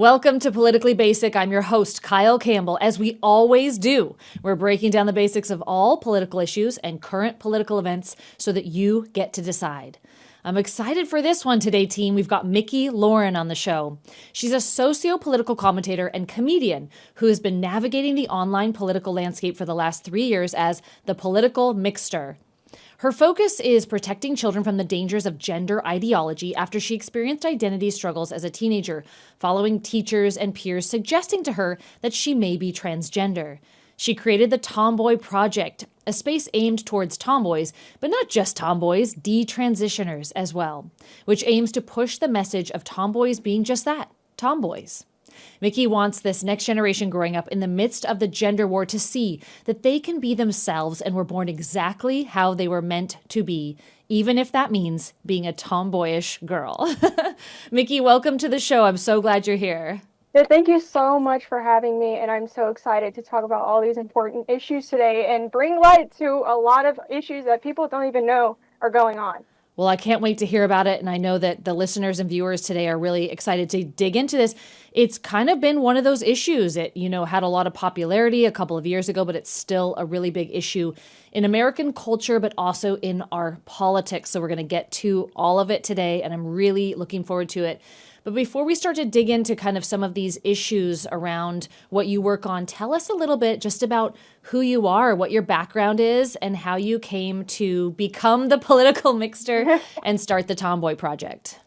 Welcome to Politically Basic. I'm your host, Kyle Campbell. As we always do, we're breaking down the basics of all political issues and current political events so that you get to decide. I'm excited for this one today, team. We've got Miki Lorren on the show. She's a socio-political commentator and comedian who has been navigating the online political landscape for the last 3 years as the political mixter. Her focus is protecting children from the dangers of gender ideology after she experienced identity struggles as a teenager, following teachers and peers suggesting to her that she may be transgender. She created the Tomboy Project, a space aimed towards tomboys, but not just tomboys, detransitioners as well, which aims to push the message of tomboys being just that, tomboys. Miki wants this next generation growing up in the midst of the gender war to see that they can be themselves and were born exactly how they were meant to be, even if that means being a tomboyish girl. Miki, welcome to the show. I'm so glad you're here. Yeah, thank you so much for having me, and I'm so excited to talk about all these important issues today and bring light to a lot of issues that people don't even know are going on. Well, I can't wait to hear about it. And I know that the listeners and viewers today are really excited to dig into this. It's kind of been one of those issues. It, had a lot of popularity a couple of years ago, but it's still a really big issue in American culture, but also in our politics. So we're going to get to all of it today, and I'm really looking forward to it. But before we start to dig into kind of some of these issues around what you work on, tell us a little bit just about who you are, what your background is, and how you came to become the political mixer and start the Tomboy Project.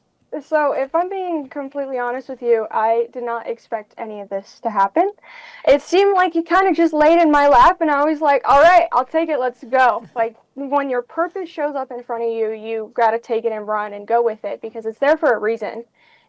So, if I'm being completely honest with you, I did not expect any of this to happen. It seemed like you kind of just laid in my lap, and I was like, all right, I'll take it, let's go. Like, when your purpose shows up in front of you, you got to take it and run and go with it because it's there for a reason.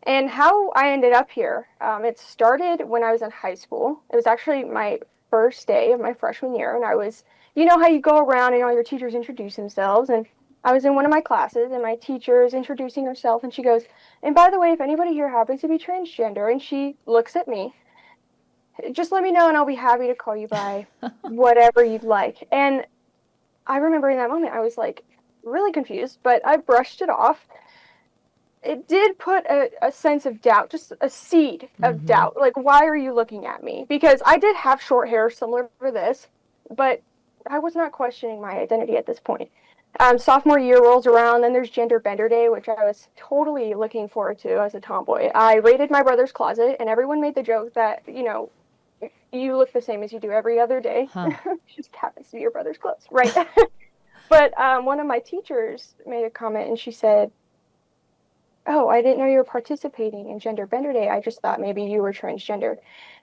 And how I ended up here, it started when I was in high school. It was actually my first day of my freshman year, and I was, you know how you go around and all your teachers introduce themselves, and I was in one of my classes, and my teacher is introducing herself, and she goes, and by the way, if anybody here happens to be transgender, and she looks at me, just let me know, and I'll be happy to call you by whatever you'd like. And I remember in that moment, I was like really confused, but I brushed it off. It did put a sense of doubt, just a seed of doubt. Like, why are you looking at me? Because I did have short hair similar for this, but I was not questioning my identity at this point. Sophomore year rolls around, then there's Gender Bender Day, which I was totally looking forward to as a tomboy. I raided my brother's closet, and everyone made the joke that, you look the same as you do every other day. Huh. Just happens to be your brother's clothes, right? But one of my teachers made a comment, and she said, oh, I didn't know you were participating in Gender Bender Day. I just thought maybe you were transgender.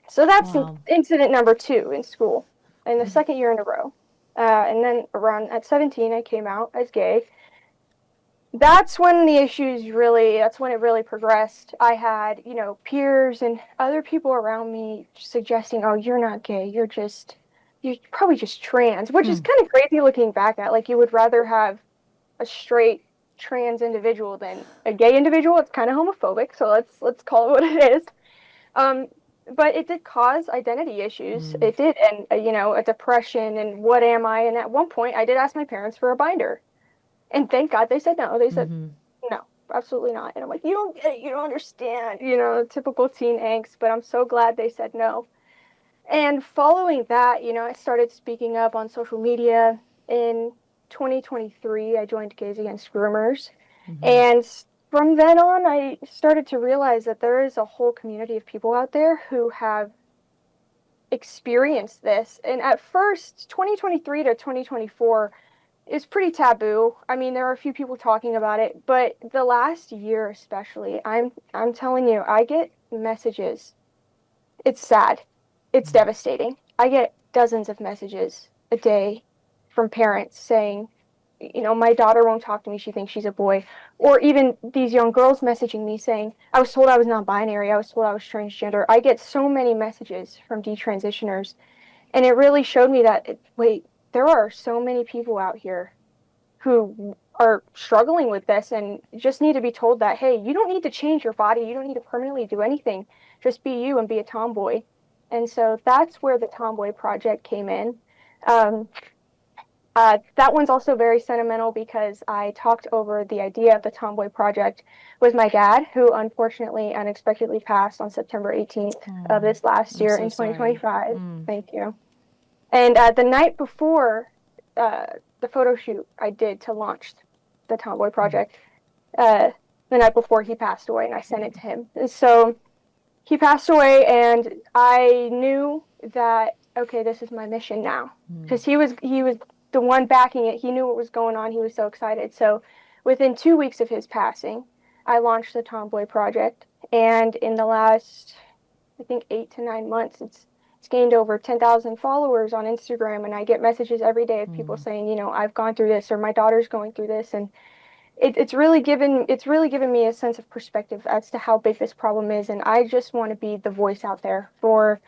So that's incident number 2 in school, in the second year in a row. And then around at 17, I came out as gay. That's when that's when it really progressed. I had, peers and other people around me suggesting, oh, you're not gay. You're probably just trans, which is kind of crazy looking back at. Like, you would rather have a straight trans individual than a gay individual. It's kind of homophobic, so let's call it what it is. But it did cause identity issues. It did, and a depression, and what am I? And at one point, I did ask my parents for a binder, and thank God they said no. They said no, absolutely not. And I'm like, you don't get it, you don't understand, typical teen angst. But I'm so glad they said no. And following that, I started speaking up on social media. In 2023, I joined Gays Against Groomers, and from then on, I started to realize that there is a whole community of people out there who have experienced this. And at first, 2023 to 2024 is pretty taboo. I mean, there are a few people talking about it, but the last year especially, I'm telling you, I get messages. It's sad. It's devastating. I get dozens of messages a day from parents saying, my daughter won't talk to me. She thinks she's a boy. Or even these young girls messaging me saying, I was told I was non-binary. I was told I was transgender. I get so many messages from detransitioners. And it really showed me that, there are so many people out here who are struggling with this and just need to be told that, hey, you don't need to change your body. You don't need to permanently do anything. Just be you and be a tomboy. And so that's where the Tomboy Project came in. That one's also very sentimental because I talked over the idea of the Tomboy Project with my dad, who unfortunately unexpectedly passed on September 18th of this last I'm year so in sorry. 2025. Thank you. And the night before the photo shoot I did to launch the Tomboy Project, uh, the night before he passed away, and I sent it to him. And so he passed away, and I knew that, okay, this is my mission now, because he was the one backing it. He knew what was going on. He was so excited. So within 2 weeks of his passing, I launched the Tomboy Project, and in the last, I think, 8 to 9 months, it's gained over 10,000 followers on Instagram, and I get messages every day of people saying, I've gone through this, or my daughter's going through this, and it's really given me a sense of perspective as to how big this problem is, and I just want to be the voice out there for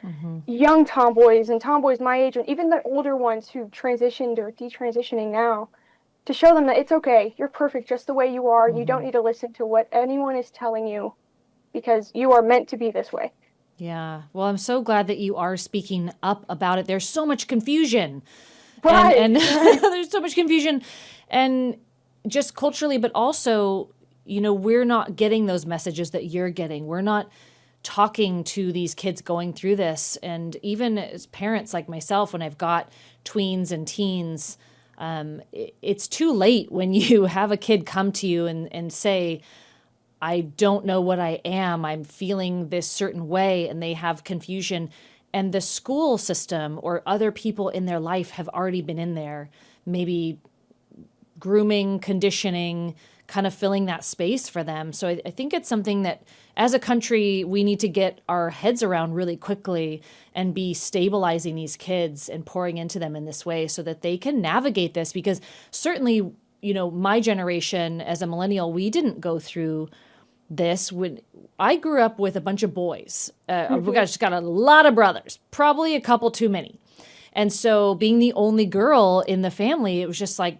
young tomboys and tomboys my age, and even the older ones who transitioned or detransitioning now, to show them that it's okay. You're perfect just the way you are. You don't need to listen to what anyone is telling you because you are meant to be this way. Yeah. Well, I'm so glad that you are speaking up about it. There's so much confusion. Right. And there's so much confusion. And just culturally, but also, we're not getting those messages that you're getting. We're not talking to these kids going through this. And even as parents like myself, when I've got tweens and teens, it's too late when you have a kid come to you and say, I don't know what I am. I'm feeling this certain way, and they have confusion. And the school system or other people in their life have already been in there, maybe grooming, conditioning, kind of filling that space for them. So I think it's something that as a country, we need to get our heads around really quickly and be stabilizing these kids and pouring into them in this way so that they can navigate this. Because certainly, my generation as a millennial, we didn't go through this. When I grew up with a bunch of boys. We just got a lot of brothers, probably a couple too many. And so being the only girl in the family, it was just like,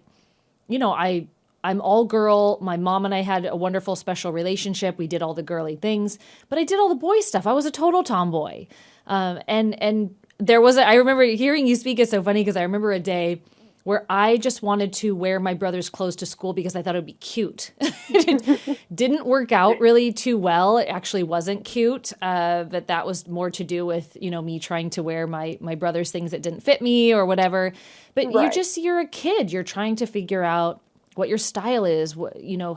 I'm all girl. My mom and I had a wonderful special relationship. We did all the girly things, but I did all the boy stuff. I was a total tomboy. And there was I remember hearing you speak is so funny because I remember a day where I just wanted to wear my brother's clothes to school because I thought it would be cute. It didn't work out really too well. It actually wasn't cute, but that was more to do with, me trying to wear my brother's things that didn't fit me or whatever. But Right. you're a kid. You're trying to figure out what your style is,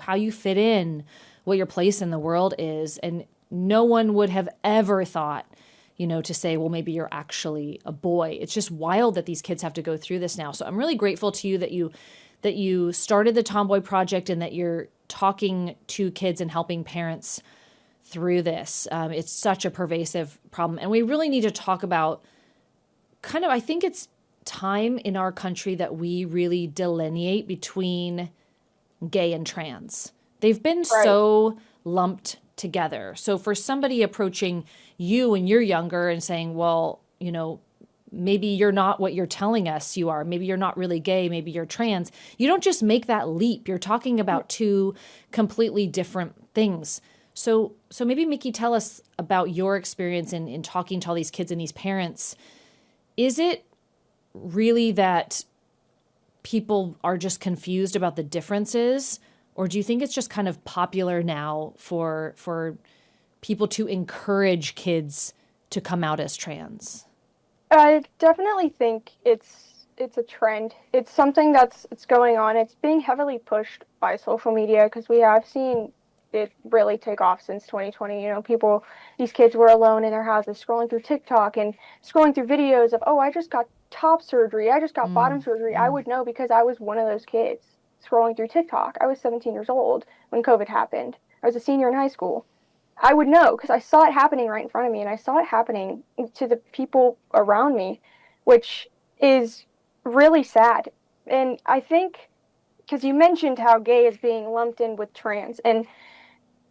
how you fit in, what your place in the world is. And no one would have ever thought, to say, well, maybe you're actually a boy. It's just wild that these kids have to go through this now. So I'm really grateful to you that you started the Tomboy Project and that you're talking to kids and helping parents through this. It's such a pervasive problem. And we really need to talk about I think it's time in our country that we really delineate between gay and trans. They've been Right. so lumped together. So for somebody approaching you when you're younger and saying, well, maybe you're not what you're telling us you are. Maybe you're not really gay. Maybe you're trans. You don't just make that leap. You're talking about two completely different things. So maybe Miki, tell us about your experience in talking to all these kids and these parents. Is it really that people are just confused about the differences? Or do you think it's just kind of popular now for people to encourage kids to come out as trans? I definitely think it's a trend. It's something it's going on. It's being heavily pushed by social media because we have seen it really take off since 2020. These kids were alone in their houses scrolling through TikTok and scrolling through videos of, oh, I just got top surgery. I just got bottom surgery. I would know because I was one of those kids scrolling through TikTok. I was 17 years old when COVID happened. I was a senior in high school. I would know because I saw it happening right in front of me, and I saw it happening to the people around me, which is really sad. And I think because you mentioned how gay is being lumped in with trans, and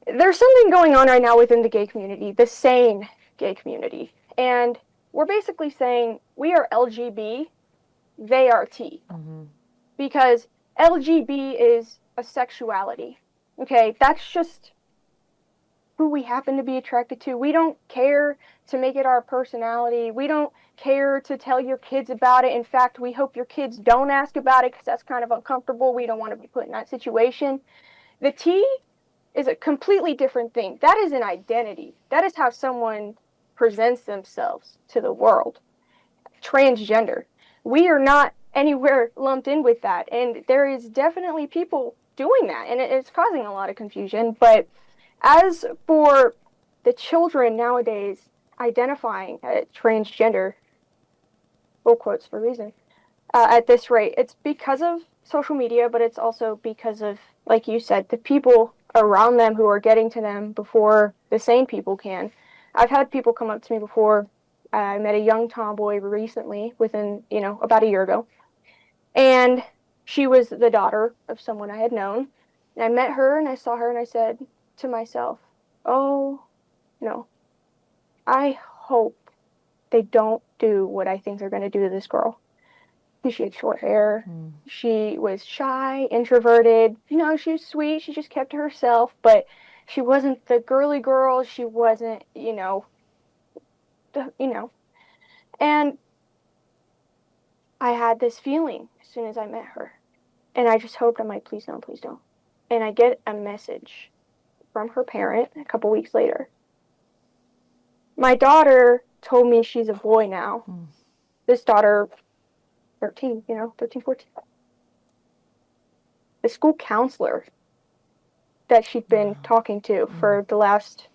there's something going on right now within the gay community, the sane gay community. And we're basically saying we are LGB, they are T. Because LGB is a sexuality. Okay, that's just who we happen to be attracted to. We don't care to make it our personality. We don't care to tell your kids about it. In fact, we hope your kids don't ask about it because that's kind of uncomfortable. We don't want to be put in that situation. The T is a completely different thing. That is an identity. That is how someone presents themselves to the world. Transgender. We are not anywhere lumped in with that. And there is definitely people doing that, and it's causing a lot of confusion. But as for the children nowadays identifying transgender, full quotes for a reason, at this rate, it's because of social media, but it's also because of, like you said, the people around them who are getting to them before the sane people can. I've had people come up to me before. I met a young tomboy recently, within, about a year ago. And she was the daughter of someone I had known. And I met her and I saw her and I said to myself, oh, no, I hope they don't do what I think they're going to do to this girl. She had short hair. She was shy, introverted. She was sweet. She just kept to herself, but she wasn't the girly girl. She wasn't, And I had this feeling as soon as I met her. And I just hoped, I'm like, please don't, please don't. And I get a message from her parent a couple weeks later. My daughter told me she's a boy now. This daughter, 13, 13, 14. The school counselor that she'd been talking to for the last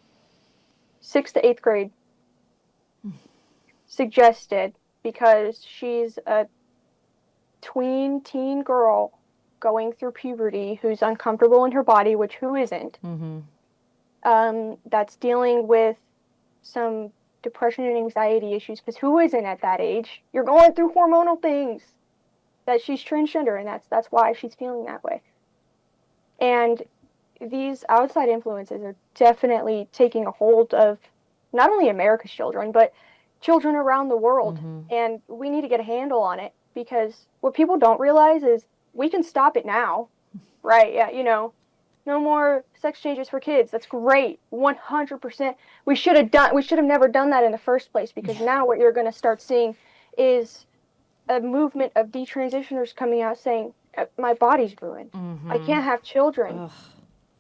6th to 8th grade suggested, because she's a teen girl going through puberty who's uncomfortable in her body, which who isn't, that's dealing with some depression and anxiety issues, because who isn't at that age? You're going through hormonal things. That she's transgender, and that's why she's feeling that way. And these outside influences are definitely taking a hold of not only America's children, but children around the world. And we need to get a handle on it, because what people don't realize is we can stop it now, right? Yeah, no more sex changes for kids. That's great. 100%. We should have never done that in the first place, because now what you're going to start seeing is a movement of detransitioners coming out saying, my body's ruined. I can't have children.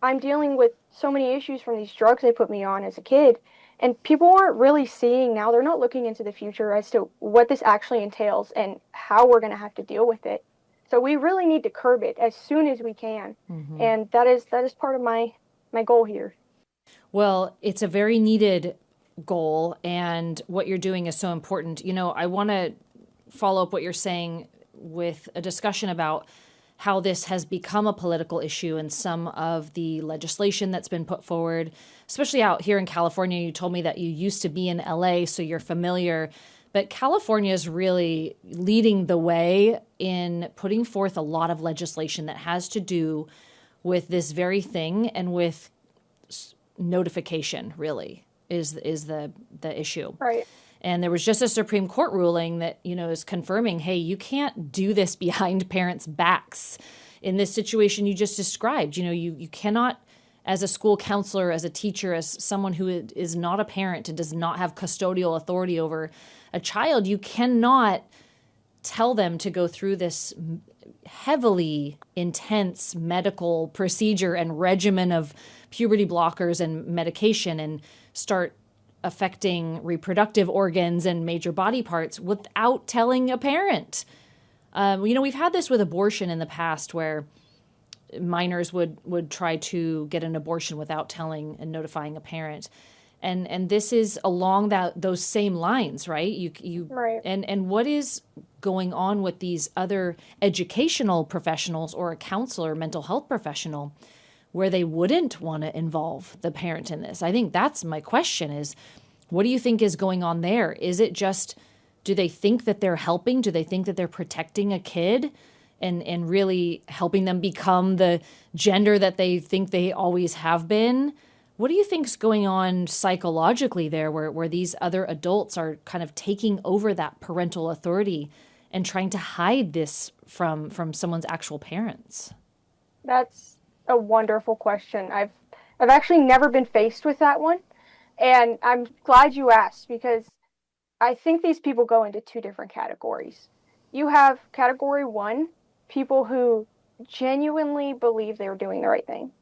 I'm dealing with so many issues from these drugs they put me on as a kid. And people aren't really seeing now. They're not looking into the future as to what this actually entails and how we're going to have to deal with it. So we really need to curb it as soon as we can. And that is part of my goal here. Well, it's a very needed goal, and what you're doing is so important. I want to follow up what you're saying with a discussion about how this has become a political issue and some of the legislation that's been put forward, especially out here in California. You told me that you used to be in LA, so you're familiar. But California is really leading the way in putting forth a lot of legislation that has to do with this very thing, and with notification really is the issue. Right. And there was just a Supreme Court ruling that, is confirming, hey, you can't do this behind parents' backs in this situation you just described. You cannot, as a school counselor, as a teacher, as someone who is not a parent and does not have custodial authority over a child, you cannot tell them to go through this heavily intense medical procedure and regimen of puberty blockers and medication and start affecting reproductive organs and major body parts without telling a parent. We've had this with abortion in the past, where minors would try to get an abortion without telling and notifying a parent. And this is along those same lines, right? Right. And what is going on with these other educational professionals or a counselor, mental health professional, where they wouldn't want to involve the parent in this? I think that's my question is, what do you think is going on there? Is it just, do they think that they're helping? Do they think that they're protecting a kid and really helping them become the gender that they think they always have been? What do you think's going on psychologically there, where these other adults are kind of taking over that parental authority and trying to hide this from someone's actual parents? That's a wonderful question. I've I've actually never been faced with that one. And I'm glad you asked because I think these people go into two different categories. You have category one, people who genuinely believe they're doing the right thing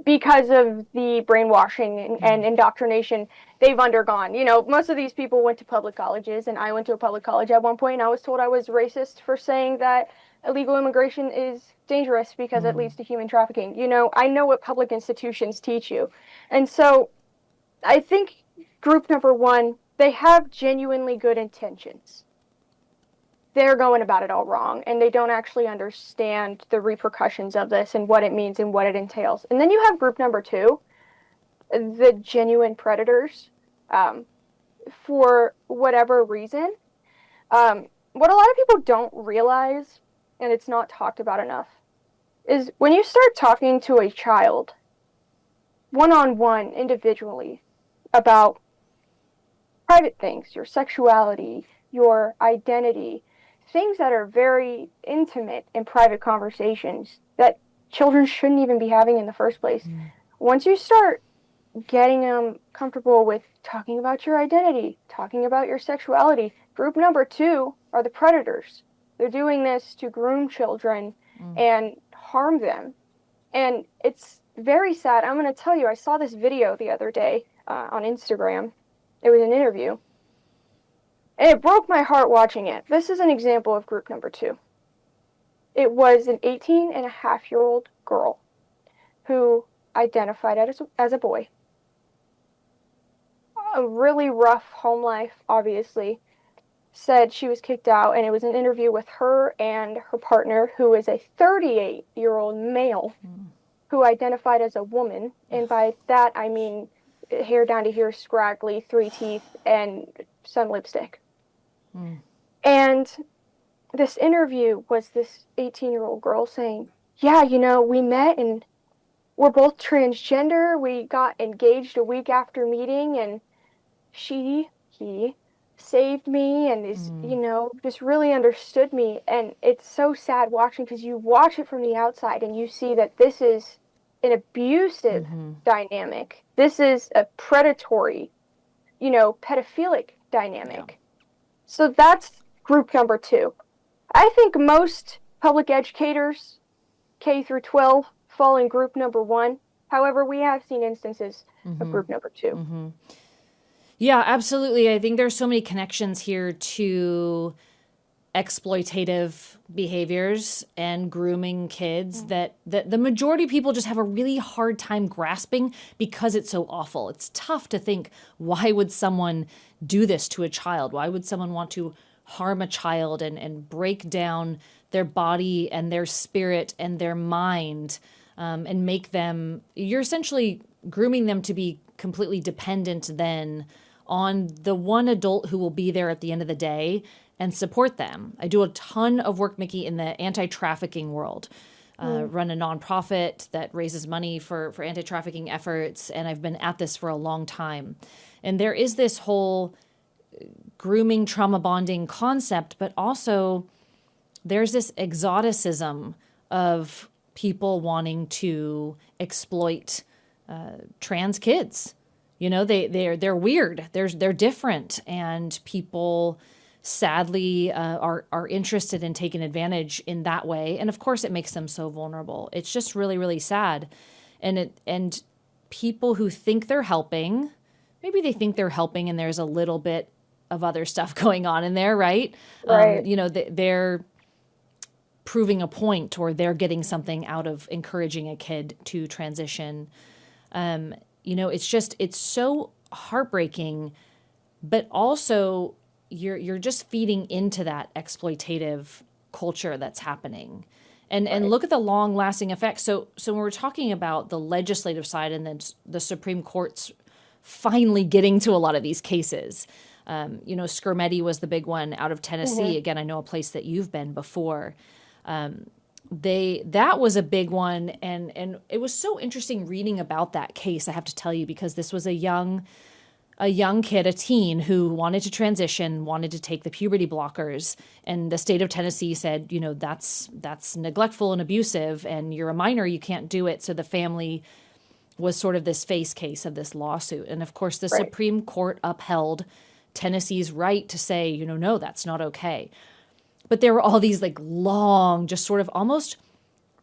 because of the brainwashing and indoctrination they've undergone. You know, most of these people went to public colleges, and I went to a public college at one point, and I was told I was racist for saying that illegal immigration is dangerous because it leads to human trafficking. You know, I know what public institutions teach you. And so I think group number one, they have genuinely good intentions. They're going about it all wrong, and they don't actually understand the repercussions of this and what it means and what it entails. And then you have group number two, the genuine predators, for whatever reason. What a lot of people don't realize, and it's not talked about enough, is when you start talking to a child one-on-one individually about private things, your sexuality, your identity, things that are very intimate and private conversations that children shouldn't even be having in the first place. Once you start getting them comfortable with talking about your identity, talking about your sexuality, group number two are the predators. They're doing this to groom children and harm them. And it's very sad. I'm going to tell you, I saw this video the other day on Instagram. It was an interview. And it broke my heart watching it. This is an example of group number two. It was an 18-and-a-half-year-old girl who identified as a boy. A really rough home life, obviously. Said she was kicked out, and it was an interview with her and her partner, who is a 38-year-old male who identified as a woman. And by that, I mean hair down to here, scraggly, 3 teeth, and some lipstick. And this interview was this 18-year-old girl saying, yeah, you know, we met and we're both transgender. We got engaged a week after meeting, and he saved me and is, you know, just really understood me. And it's so sad watching because you watch it from the outside and you see that this is an abusive dynamic. This is a predatory, you know, pedophilic dynamic. Yeah. So that's group number two. I think most public educators, K through 12, fall in group number one. However, we have seen instances of group number two. Yeah, absolutely. I think there's so many connections here to exploitative behaviors and grooming kids that the majority of people just have a really hard time grasping because it's so awful. It's tough to think, why would someone do this to a child? Why would someone want to harm a child and break down their body and their spirit and their mind and make them, you're essentially grooming them to be completely dependent then on the one adult who will be there at the end of the day and support them. I do a ton of work, Miki, in the anti-trafficking world. Run a nonprofit that raises money for anti-trafficking efforts, and I've been at this for a long time. And there is this whole grooming trauma bonding concept, but also there's this exoticism of people wanting to exploit trans kids. You know, they're weird. They're different, and people sadly are interested in taking advantage in that way. And of course, it makes them so vulnerable. It's just really, really sad. And people who think they're helping, maybe they think they're helping, and there's a little bit of other stuff going on in there, right? Right. You know, they're proving a point, or they're getting something out of encouraging a kid to transition. You know, it's so heartbreaking, but also you're just feeding into that exploitative culture that's happening. And look at the long lasting effects. So when we're talking about the legislative side and then the Supreme Court's finally getting to a lot of these cases, you know, Skirmetti was the big one out of Tennessee. Again, I know a place that you've been before. That was a big one, and it was so interesting reading about that case, I have to tell you, because this was a young kid, a teen who wanted to transition, wanted to take the puberty blockers, and the state of Tennessee said, you know, that's neglectful and abusive, and you're a minor, you can't do it. So the family was sort of this face case of this lawsuit. And of course, the Right. Supreme Court upheld Tennessee's right to say, you know, no, that's not okay. But there were all these like long, just sort of almost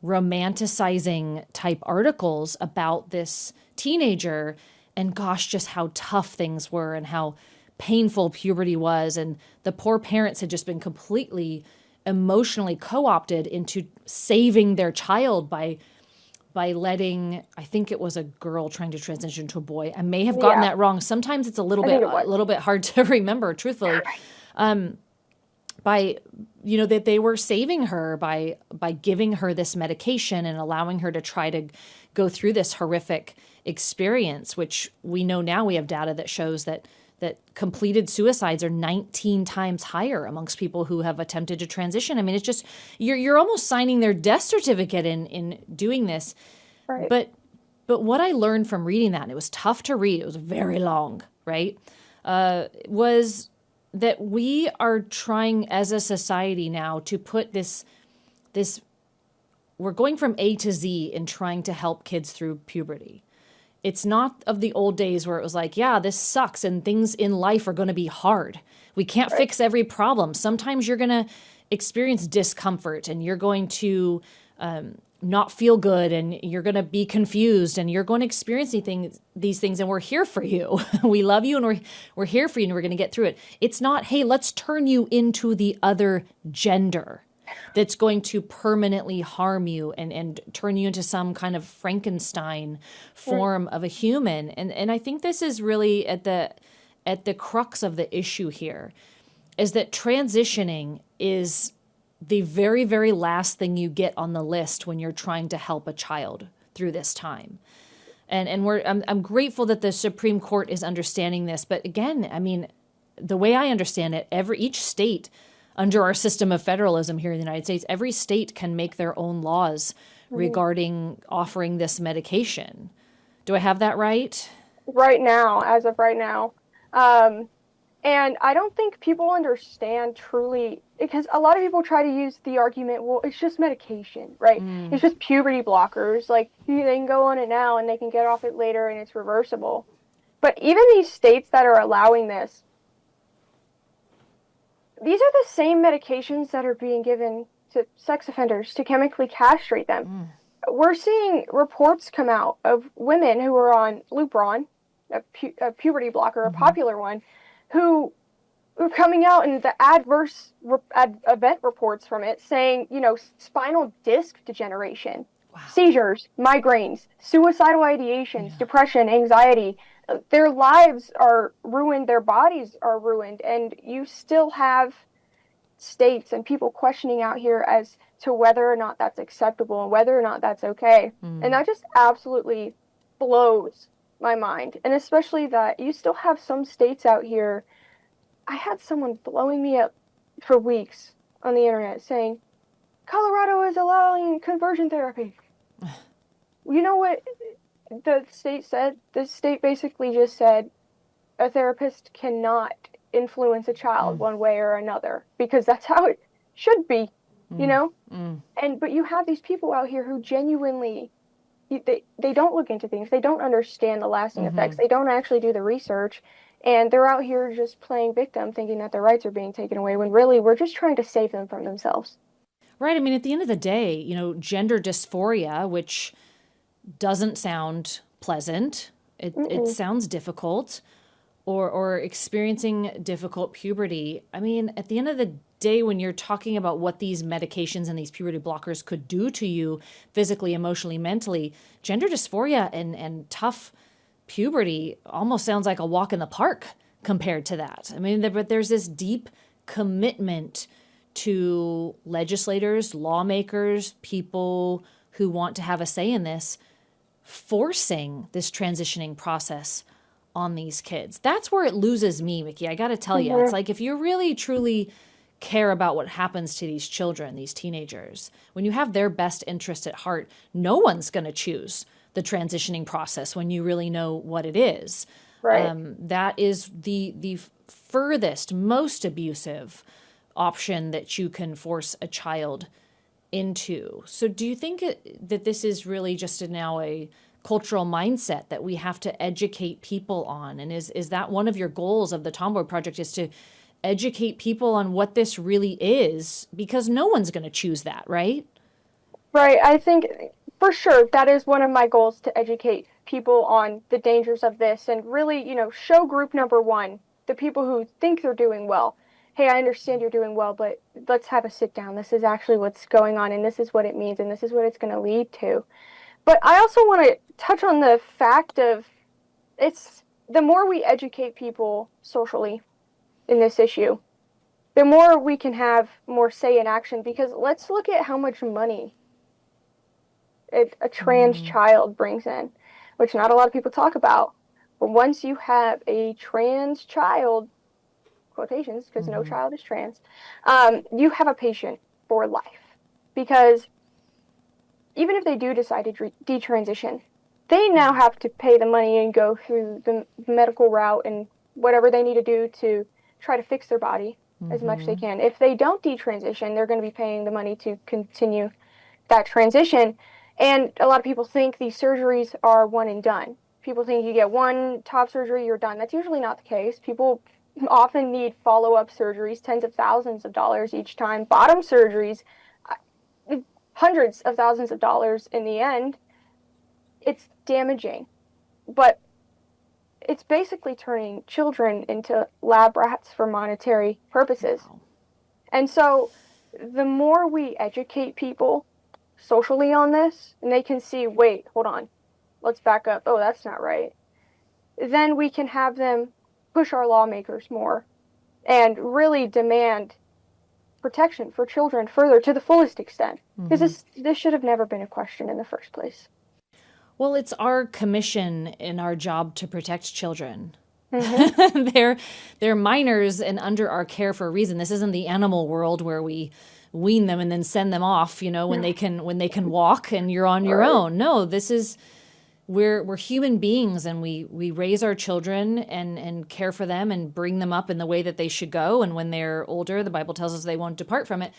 romanticizing type articles about this teenager and gosh, just how tough things were and how painful puberty was. And the poor parents had just been completely emotionally co-opted into saving their child by letting, I think it was a girl trying to transition to a boy. I may have gotten Yeah. that wrong. Sometimes it's a I think it was. little bit hard to remember, truthfully. By, you know, that they were saving her by giving her this medication and allowing her to try to go through this horrific experience, which we know now we have data that shows that completed suicides are 19 times higher amongst people who have attempted to transition. I mean, it's just, you're almost signing their death certificate in doing this. Right. But what I learned from reading that, and it was tough to read, it was very long, right? Was that we are trying as a society now to put this, we're going from A to Z in trying to help kids through puberty. It's not of the old days where it was like, yeah, this sucks and things in life are going to be hard. We can't fix every problem. Sometimes you're going to experience discomfort and you're going to not feel good and you're going to be confused and you're going to experience these things and we're here for you. We love you and we're here for you and we're going to get through it. It's not, hey, let's turn you into the other gender that's going to permanently harm you and turn you into some kind of Frankenstein form of a human. And I think this is really at the crux of the issue here, is that transitioning is the very, very last thing you get on the list when you're trying to help a child through this time. And I'm grateful that the Supreme Court is understanding this. But again, I mean, the way I understand it, each state under our system of federalism here in the United States, every state can make their own laws regarding offering this medication. Do I have that right? Right now, as of right now. And I don't think people understand truly, because a lot of people try to use the argument, well, it's just medication, right? It's just puberty blockers. Like, they can go on it now and they can get off it later and it's reversible. But even these states that are allowing this, these are the same medications that are being given to sex offenders to chemically castrate them. We're seeing reports come out of women who are on Lupron, a puberty blocker, a popular one, who are coming out in the adverse event reports from it saying, you know, spinal disc degeneration, seizures, migraines, suicidal ideations, depression, anxiety. Their lives are ruined, their bodies are ruined, and you still have states and people questioning out here as to whether or not that's acceptable and whether or not that's okay. And that just absolutely blows my mind. And especially that you still have some states out here. I had someone blowing me up for weeks on the internet saying, Colorado is allowing conversion therapy. You know what the state said? The state basically just said a therapist cannot influence a child one way or another, because that's how it should be, you know? But you have these people out here who genuinely, they don't look into things. They don't understand the lasting effects. They don't actually do the research. And they're out here just playing victim, thinking that their rights are being taken away, when really we're just trying to save them from themselves. Right. I mean, at the end of the day, you know, gender dysphoria, which doesn't sound pleasant, it sounds difficult, or experiencing difficult puberty. I mean, at the end of the day, when you're talking about what these medications and these puberty blockers could do to you physically, emotionally, mentally, gender dysphoria and tough puberty almost sounds like a walk in the park compared to that. I mean, but there's this deep commitment to legislators, lawmakers, people who want to have a say in this, forcing this transitioning process on these kids. That's where it loses me, Miki. I got to tell you, it's like if you really, truly care about what happens to these children, these teenagers, when you have their best interest at heart, no one's going to choose the transitioning process when you really know what it is. Right. That is the furthest, most abusive option that you can force a child into. So do you think that this is really just now a cultural mindset that we have to educate people on? And is that one of your goals of the Tomboy Project, is to educate people on what this really is? Because no one's going to choose that, right? Right. I think for sure that is one of my goals, to educate people on the dangers of this and really, show group number one, the people who think they're doing well. Hey, I understand you're doing well, but let's have a sit down. This is actually what's going on, and this is what it means, and this is what it's going to lead to. But I also want to touch on the fact of, it's the more we educate people socially in this issue, the more we can have more say in action. Because let's look at how much money a trans child brings in, which not a lot of people talk about. But once you have a trans child, quotations, because no child is trans, you have a patient for life. Because even if they do decide to detransition, they now have to pay the money and go through the medical route and whatever they need to do to try to fix their body as much as they can. If they don't detransition, they're going to be paying the money to continue that transition. And a lot of people think these surgeries are one and done. People think you get one top surgery, you're done. That's usually not the case. People often need follow-up surgeries, tens of thousands of dollars each time. Bottom surgeries, hundreds of thousands of dollars in the end. It's damaging. But it's basically turning children into lab rats for monetary purposes. Wow. And so the more we educate people socially on this, and they can see, wait, hold on, let's back up. Oh, that's not right. Then we can have them push our lawmakers more and really demand protection for children further to the fullest extent. Because this should have never been a question in the first place. Well, it's our commission and our job to protect children. They're minors and under our care for a reason. This isn't the animal world where we wean them and then send them off, when they can walk and you're on your own. No, this is, we're human beings, and we raise our children and care for them and bring them up in the way that they should go. And when they're older, the Bible tells us they won't depart from it.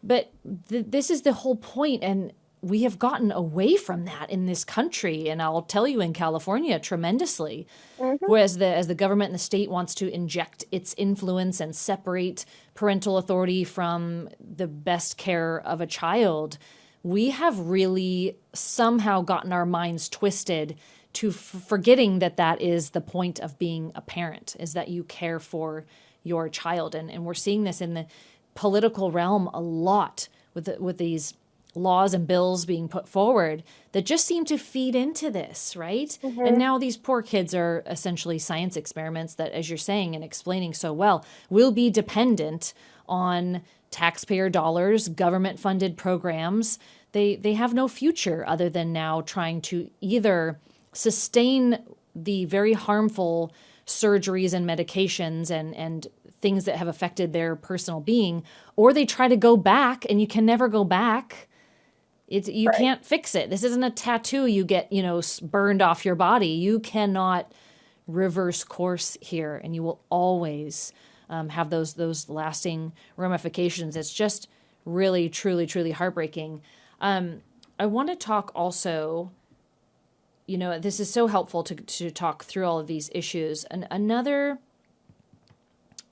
But this is the whole point, and we have gotten away from that in this country, and I'll tell you, in California, tremendously. Whereas as the government and the state wants to inject its influence and separate parental authority from the best care of a child, we have really somehow gotten our minds twisted to forgetting that is the point of being a parent, is that you care for your child. And we're seeing this in the political realm a lot with these laws and bills being put forward that just seem to feed into this, right? And now these poor kids are essentially science experiments that, as you're saying and explaining so well, will be dependent on taxpayer dollars, government-funded programs. They have no future other than now trying to either sustain the very harmful surgeries and medications and things that have affected their personal being, or they try to go back, and you can never go back. You can't fix it. This isn't a tattoo you get, burned off your body. You cannot reverse course here, and you will always have those lasting ramifications. It's just really, truly, truly heartbreaking. I want to talk also, this is so helpful to talk through all of these issues. Another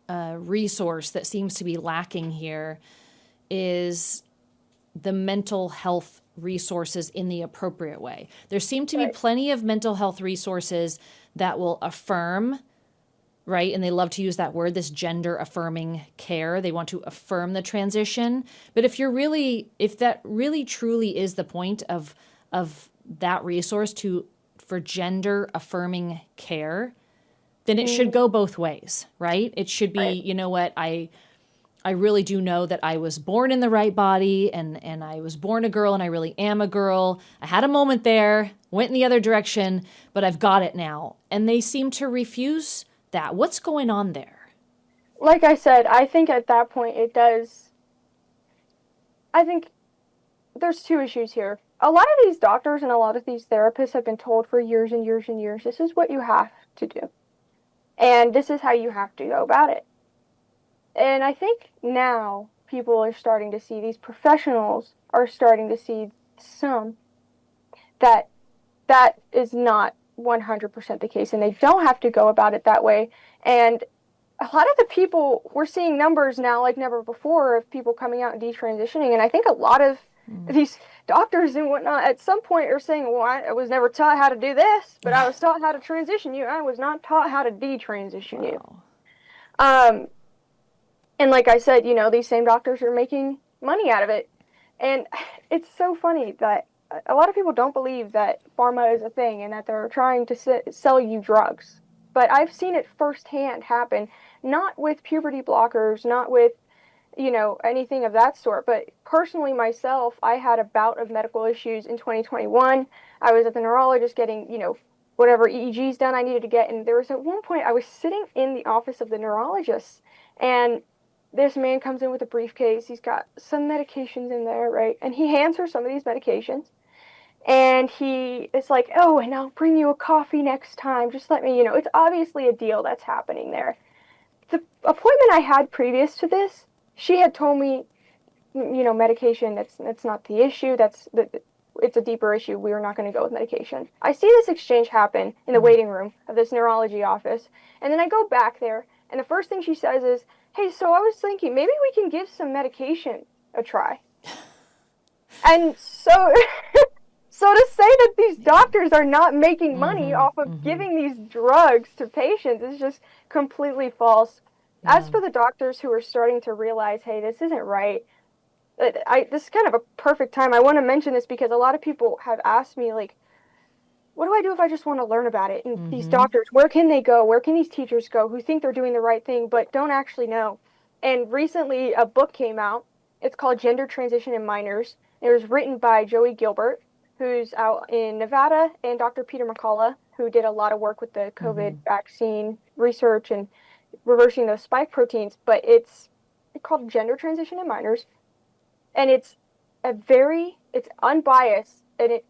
resource that seems to be lacking here is the mental health resources in the appropriate way. There seem to be plenty of mental health resources that will affirm, right? And they love to use that word, this gender affirming care. They want to affirm the transition. But if that really truly is the point of that resource for gender affirming care, then it should go both ways, right? It should be, you know what, I really do know that I was born in the right body, and I was born a girl, and I really am a girl. I had a moment there, went in the other direction, but I've got it now. And they seem to refuse that. What's going on there? Like I said, I think at that point I think there's two issues here. A lot of these doctors and a lot of these therapists have been told for years and years and years, this is what you have to do. And this is how you have to go about it. And I think now people are starting to see, these professionals are starting to see that that is not 100% the case, and they don't have to go about it that way. And a lot of the people, we're seeing numbers now like never before of people coming out and detransitioning, and I think a lot of these doctors and whatnot at some point are saying, well, I was never taught how to do this, but I was taught how to transition you. I was not taught how to detransition you. And like I said, these same doctors are making money out of it. And it's so funny that a lot of people don't believe that pharma is a thing and that they're trying to sell you drugs. But I've seen it firsthand happen, not with puberty blockers, not with, anything of that sort. But personally myself, I had a bout of medical issues in 2021. I was at the neurologist getting, whatever EEGs done I needed to get. And there was at one point I was sitting in the office of the neurologist, and this man comes in with a briefcase. He's got some medications in there, right? And he hands her some of these medications. And he is like, oh, and I'll bring you a coffee next time. Just let me, it's obviously a deal that's happening there. The appointment I had previous to this, she had told me, medication, that's not the issue. It's a deeper issue. We are not going to go with medication. I see this exchange happen in the waiting room of this neurology office. And then I go back there, and the first thing she says is, hey, so I was thinking maybe we can give some medication a try. And so to say that these doctors are not making money off of giving these drugs to patients is just completely false. Yeah. As for the doctors who are starting to realize, hey, this isn't right, this is kind of a perfect time. I want to mention this because a lot of people have asked me, like, what do I do if I just want to learn about it? And these doctors, where can they go? Where can these teachers go who think they're doing the right thing but don't actually know? And recently a book came out. It's called Gender Transition in Minors. It was written by Joey Gilbert, who's out in Nevada, and Dr. Peter McCullough, who did a lot of work with the COVID vaccine research and reversing those spike proteins. But it's called Gender Transition in Minors. And it's unbiased, and it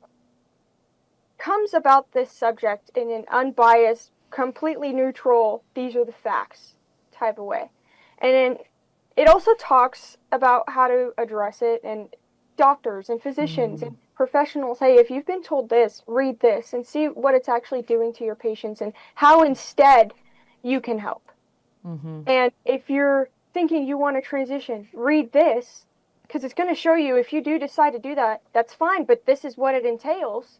comes about this subject in an unbiased, completely neutral, these are the facts type of way. And then it also talks about how to address it, and doctors and physicians and professionals, hey, if you've been told this, read this and see what it's actually doing to your patients and how instead you can help. And if you're thinking you want to transition, read this, because it's going to show you if you do decide to do that, that's fine, but this is what it entails,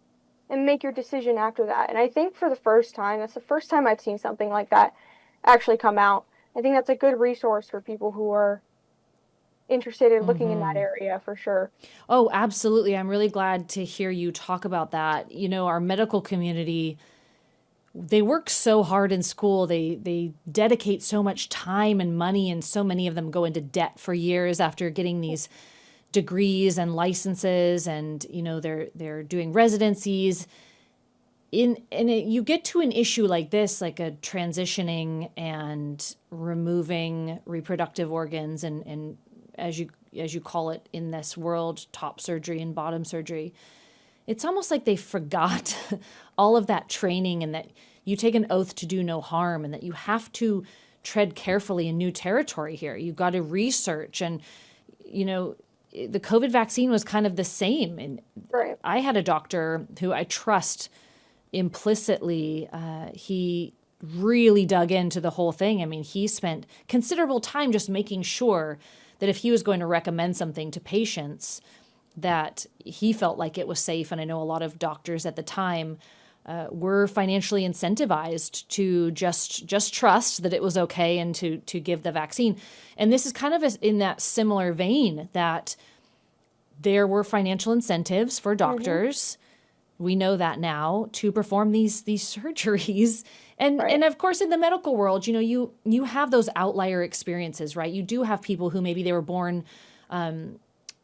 and make your decision after that. And I think for the first time, that's the first time I've seen something like that actually come out. I think that's a good resource for people who are interested in looking in that area for sure. Oh, absolutely. I'm really glad to hear you talk about that. Our medical community, they work so hard in school. They dedicate so much time and money, and so many of them go into debt for years after getting these degrees and licenses, and they're doing residencies. You get to an issue like this, like a transitioning and removing reproductive organs, and as you call it in this world, top surgery and bottom surgery. It's almost like they forgot all of that training, and that you take an oath to do no harm, and that you have to tread carefully in new territory here. You've got to research, and the COVID vaccine was kind of the same. And right. I had a doctor who I trust implicitly. He really dug into the whole thing. I mean, he spent considerable time just making sure that if he was going to recommend something to patients, that he felt like it was safe. And I know a lot of doctors at the time were financially incentivized to just trust that it was okay and to give the vaccine. And this is kind of in that similar vein, that there were financial incentives for doctors. We know that now, to perform these surgeries. And right. And of course, in the medical world, you have those outlier experiences, right? You do have people who maybe they were born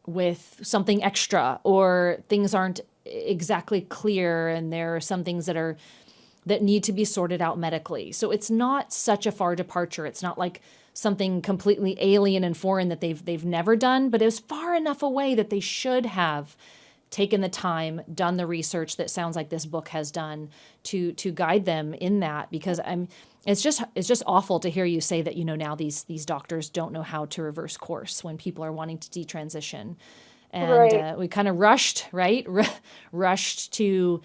with something extra, or things aren't exactly clear, and there are some things that need to be sorted out medically. So it's not such a far departure. It's not like something completely alien and foreign that they've never done, but it was far enough away that they should have taken the time, done the research that sounds like this book has done to guide them in that. Because it's just awful to hear you say that now these doctors don't know how to reverse course when people are wanting to detransition. And we kind of rushed, right? Rushed to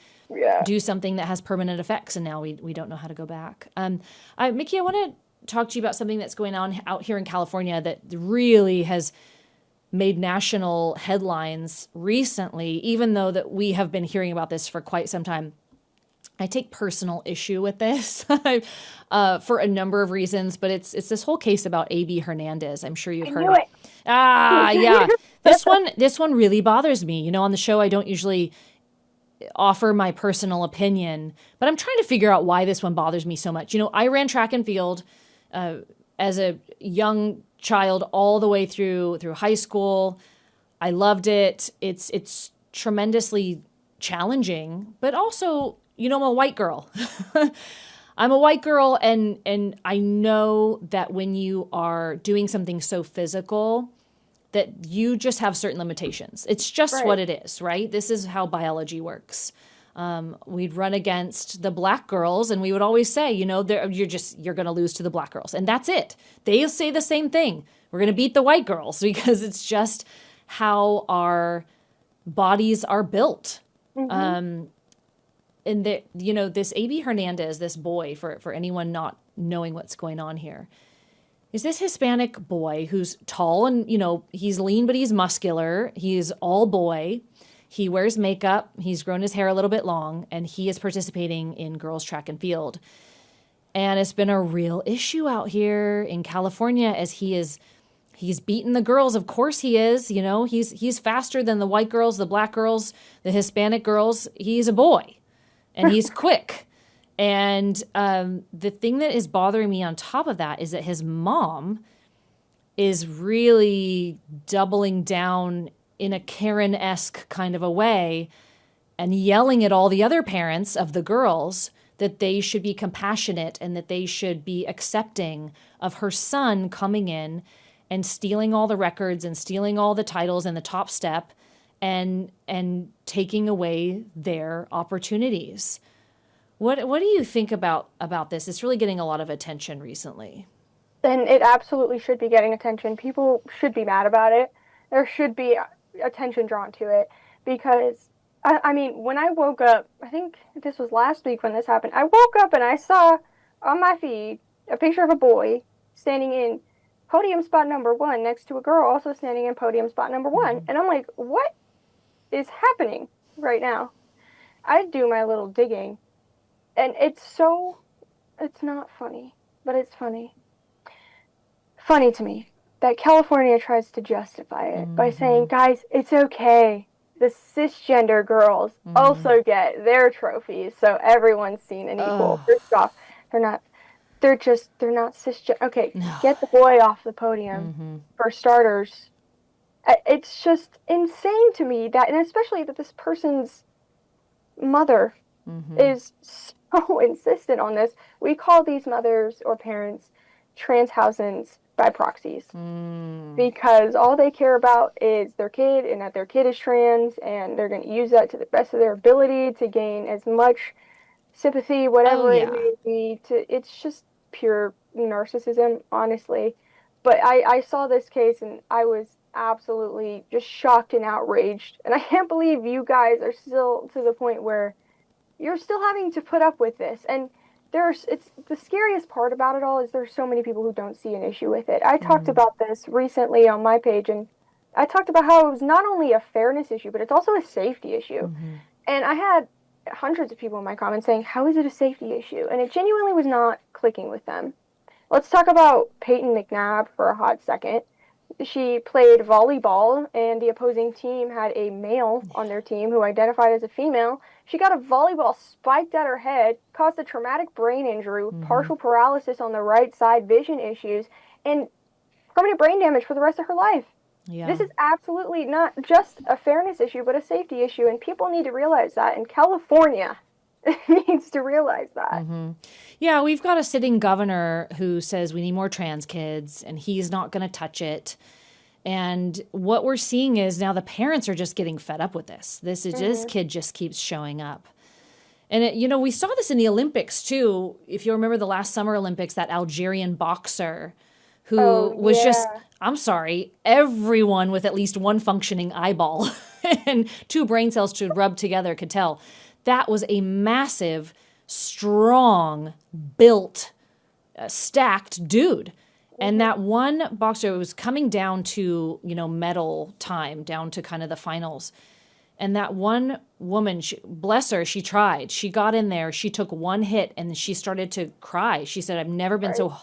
do something that has permanent effects, and now we don't know how to go back. Miki, I want to talk to you about something that's going on out here in California that really has made national headlines recently, even though that we have been hearing about this for quite some time. I take personal issue with this for a number of reasons, but it's this whole case about A.B. Hernandez. I'm sure you've heard it. Yeah. This one really bothers me. You know, on the show, I don't usually offer my personal opinion, but I'm trying to figure out why this one bothers me so much. You know, I ran track and field as a young child all the way through high school. I loved it. It's tremendously challenging, but also, you know, I'm a white girl. I'm a white girl, and I know that when you are doing something so physical, that you just have certain limitations. It's just what it is, right? This is how biology works. We'd run against the black girls, and we would always say, you know, you're going to lose to the black girls, and that's it. They say the same thing. We're going to beat the white girls because it's just how our bodies are built. And you know, this A.B. Hernandez, this boy, for anyone not knowing what's going on here, is this Hispanic boy who's tall and, you know, he's lean, but he's muscular. He's all boy. He wears makeup. He's grown his hair a little bit long, and he is participating in girls track and field. And it's been a real issue out here in California as he's beaten the girls. Of course he is. You know, he's faster than the white girls, the black girls, the Hispanic girls. He's a boy, and he's quick. And the thing that is bothering me on top of that is that his mom is really doubling down in a Karen-esque kind of a way and yelling at all the other parents of the girls that they should be compassionate and that they should be accepting of her son coming in and stealing all the records and stealing all the titles and the top step and taking away their opportunities. What do you think about this? It's really getting a lot of attention recently. And it absolutely should be getting attention. People should be mad about it. There should be attention drawn to it because, I mean, when I woke up, I think this was last week when this happened, I woke up and I saw on my feed a picture of a boy standing in podium spot number 1 next to a girl also standing in podium spot number 1. And I'm like, what is happening right now? I do my little digging. And it's not funny, but it's funny. Funny to me that California tries to justify it by saying, guys, it's okay. The cisgender girls also get their trophies, so everyone's seen and equal. First off, they're not cisgender. Okay, get the boy off the podium for starters. It's just insane to me that, and especially that this person's mother is so insistent on this. We call these mothers or parents transhousens by proxies because all they care about is their kid and that their kid is trans, and they're going to use that to the best of their ability to gain as much sympathy, whatever it may be. It's just pure narcissism, honestly. But I saw this case and I was absolutely just shocked and outraged, and I can't believe you guys are still to the point where you're still having to put up with this. And it's the scariest part about it all is there's so many people who don't see an issue with it. I talked about this recently on my page, and I talked about how it was not only a fairness issue, but it's also a safety issue. And I had hundreds of people in my comments saying, how is it a safety issue? And it genuinely was not clicking with them. Let's talk about Peyton McNabb for a hot second. She played volleyball, and the opposing team had a male on their team who identified as a female. She got a volleyball spiked at her head, caused a traumatic brain injury, partial paralysis on the right side, vision issues, and permanent brain damage for the rest of her life. This is absolutely not just a fairness issue, but a safety issue, and people need to realize that. And California needs to realize that. Yeah, we've got a sitting governor who says we need more trans kids, and he's not going to touch it. And what we're seeing is now the parents are just getting fed up with this. This kid just keeps showing up. And, we saw this in the Olympics, too. If you remember the last Summer Olympics, that Algerian boxer who Oh, was just, yeah. I'm sorry, everyone with at least one functioning eyeball and two brain cells to rub together could tell. That was a massive, strong, built, stacked dude. And that one boxer was coming down to, medal time, down to kind of the finals. And that one woman, bless her, she tried. She got in there. She took one hit and she started to cry. She said, I've never been so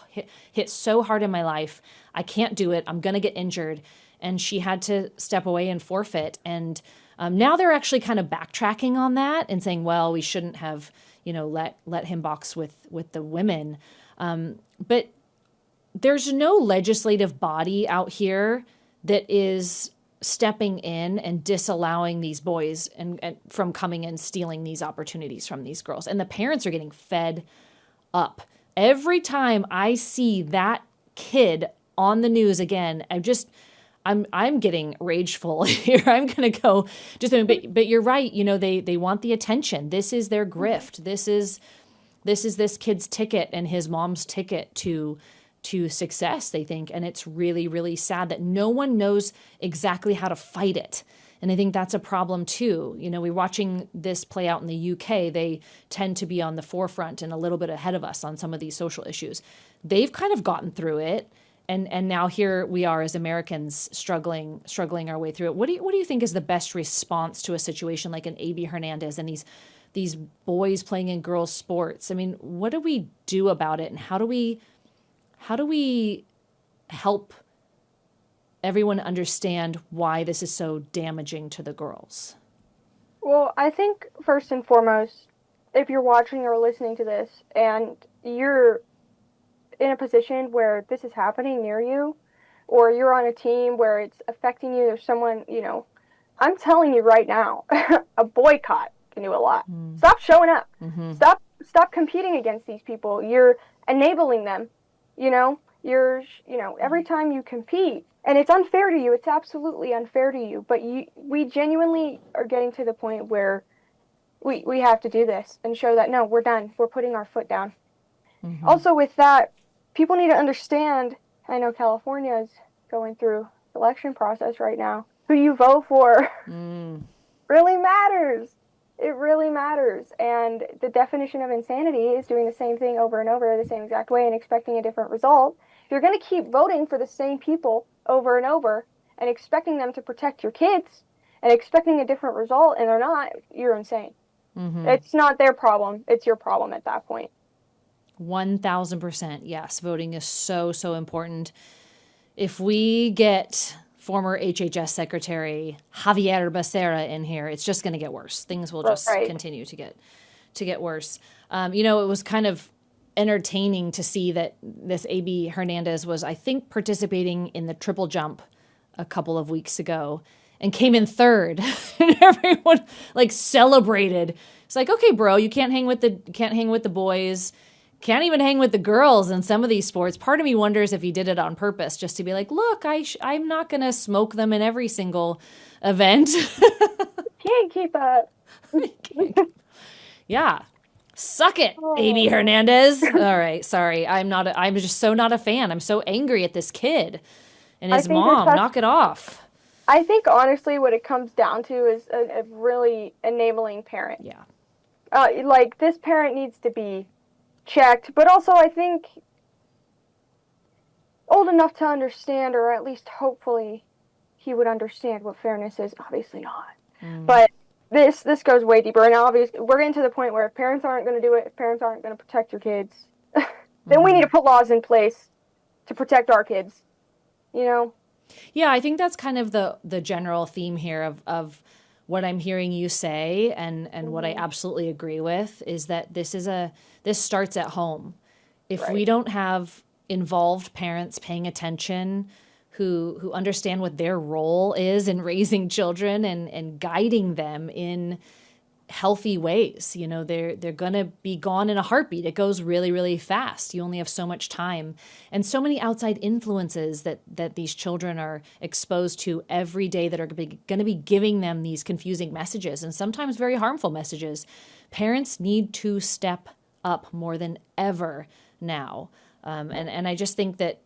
hit so hard in my life. I can't do it. I'm going to get injured. And she had to step away and forfeit. And now they're actually kind of backtracking on that and saying, well, we shouldn't have, let him box with the women. But there's no legislative body out here that is stepping in and disallowing these boys and from coming and stealing these opportunities from these girls. And the parents are getting fed up. Every time I see that kid on the news again, I'm getting rageful here. I'm going to go but you're right. They want the attention. This is their grift. This is this kid's ticket and his mom's ticket to success, they think. And it's really, really sad that no one knows exactly how to fight it. And I think that's a problem too. We're watching this play out in the UK. They tend to be on the forefront and a little bit ahead of us on some of these social issues. They've kind of gotten through it. And now here we are as Americans struggling our way through it. What do you think is the best response to a situation like an A.B. Hernandez and these boys playing in girls' sports? I mean, what do we do about it? And how do we help everyone understand why this is so damaging to the girls? Well, I think first and foremost, if you're watching or listening to this and you're in a position where this is happening near you, or you're on a team where it's affecting you, there's someone, I'm telling you right now, a boycott can do a lot. Stop showing up. Mm-hmm. Stop competing against these people. You're enabling them. Every time you compete, and it's unfair to you, it's absolutely unfair to you, but we genuinely are getting to the point where we have to do this and show that, no, we're done. We're putting our foot down. Mm-hmm. Also with that, people need to understand, I know California is going through the election process right now. Who you vote for really matters. It really matters. And the definition of insanity is doing the same thing over and over the same exact way and expecting a different result. If you're going to keep voting for the same people over and over and expecting them to protect your kids and expecting a different result and they're not, you're insane. Mm-hmm. It's not their problem. It's your problem at that point. 1,000%. Yes. Voting is so, so important. If we get former HHS Secretary Javier Becerra in here, it's just going to get worse. Things will just continue to get worse. It was kind of entertaining to see that this A.B. Hernandez was, I think, participating in the triple jump a couple of weeks ago and came in third. And everyone celebrated. It's like, okay, bro, you can't hang with the boys. Can't even hang with the girls in some of these sports. Part of me wonders if he did it on purpose, just to be like, look, I'm not going to smoke them in every single event. Can't keep up. Yeah. Suck it, A.B. Hernandez. All right. Sorry. I'm just so not a fan. I'm so angry at this kid and his mom. Knock it off. I think, honestly, what it comes down to is a really enabling parent. Yeah. This parent needs to be checked, but also I think old enough to understand, or at least hopefully he would understand what fairness is. Obviously not. But this goes way deeper, and obviously we're getting to the point where if parents aren't going to do it, if parents aren't going to protect your kids, then we need to put laws in place to protect our kids. Yeah, I think that's kind of the general theme here of what I'm hearing you say, and what I absolutely agree with is that this starts at home. If we don't have involved parents paying attention, who understand what their role is in raising children and guiding them in healthy ways, they're going to be gone in a heartbeat. It goes really, really fast. You only have so much time and so many outside influences that these children are exposed to every day that are going to be giving them these confusing messages and sometimes very harmful messages. Parents need to step up more than ever now. And I just think that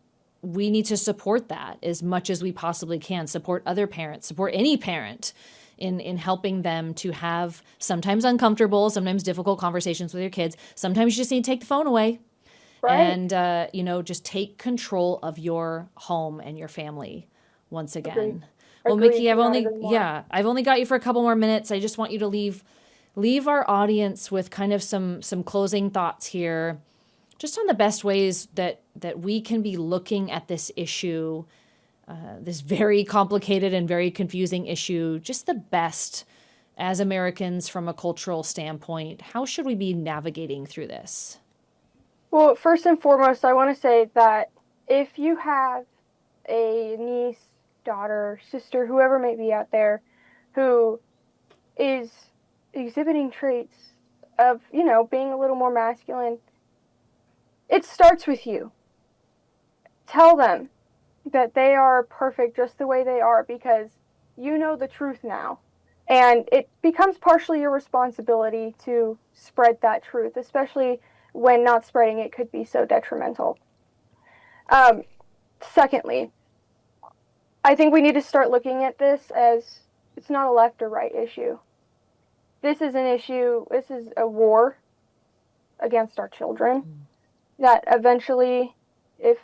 we need to support that as much as we possibly can. Support other parents, support any parent in helping them to have sometimes uncomfortable, sometimes difficult conversations with your kids. Sometimes you just need to take the phone away. Right. And, just take control of your home and your family once again. Agreed. Well, Agreed. Miki, I've Could not only, agree more. yeah, I've only got you for a couple more minutes. I just want you to leave our audience with kind of some closing thoughts here, just on the best ways that we can be looking at this issue, this very complicated and very confusing issue, just the best as Americans from a cultural standpoint. How should we be navigating through this? Well, first and foremost, I want to say that if you have a niece, daughter, sister, whoever may be out there, who is exhibiting traits of, being a little more masculine, it starts with you. Tell them that they are perfect just the way they are, because you know the truth now. And it becomes partially your responsibility to spread that truth, especially when not spreading it could be so detrimental. Secondly, I think we need to start looking at this as it's not a left or right issue. This is an issue, this is a war against our children that eventually, if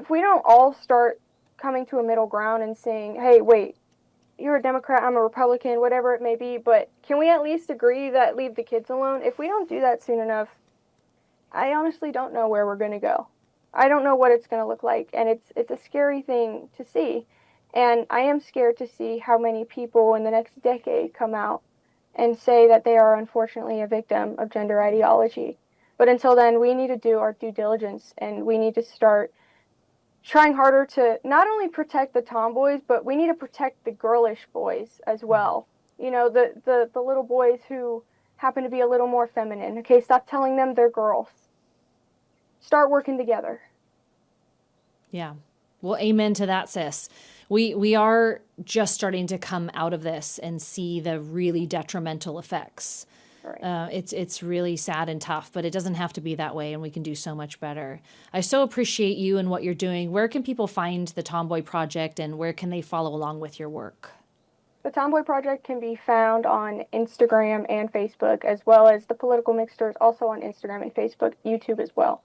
we don't all start coming to a middle ground and saying, hey, wait, you're a Democrat, I'm a Republican, whatever it may be, but can we at least agree that leave the kids alone? If we don't do that soon enough, I honestly don't know where we're going to go. I don't know what it's going to look like, and it's a scary thing to see. And I am scared to see how many people in the next decade come out and say that they are unfortunately a victim of gender ideology. But until then, we need to do our due diligence, and we need to start trying harder to not only protect the tomboys, but we need to protect the girlish boys as well. The little boys who happen to be a little more feminine. Okay, stop telling them they're girls. Start working together. Yeah. Well, amen to that, sis. We are just starting to come out of this and see the really detrimental effects. Right. It's really sad and tough, but it doesn't have to be that way, and we can do so much better. I so appreciate you and what you're doing. Where can people find the Tomboy Project, and where can they follow along with your work? The Tomboy Project can be found on Instagram and Facebook, as well as the Political Mixters, also on Instagram and Facebook, YouTube as well.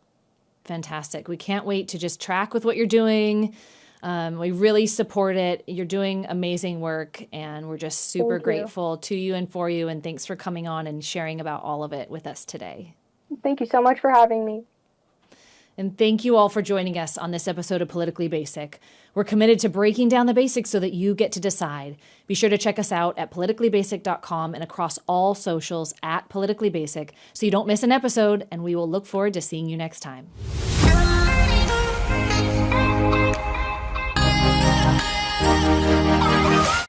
Fantastic. We can't wait to just track with what you're doing. We really support it. You're doing amazing work, and we're just super grateful to you and for you. And thanks for coming on and sharing about all of it with us today. Thank you so much for having me. And thank you all for joining us on this episode of Politically Basic. We're committed to breaking down the basics so that you get to decide. Be sure to check us out at politicallybasic.com and across all socials at Politically Basic so you don't miss an episode, and we will look forward to seeing you next time.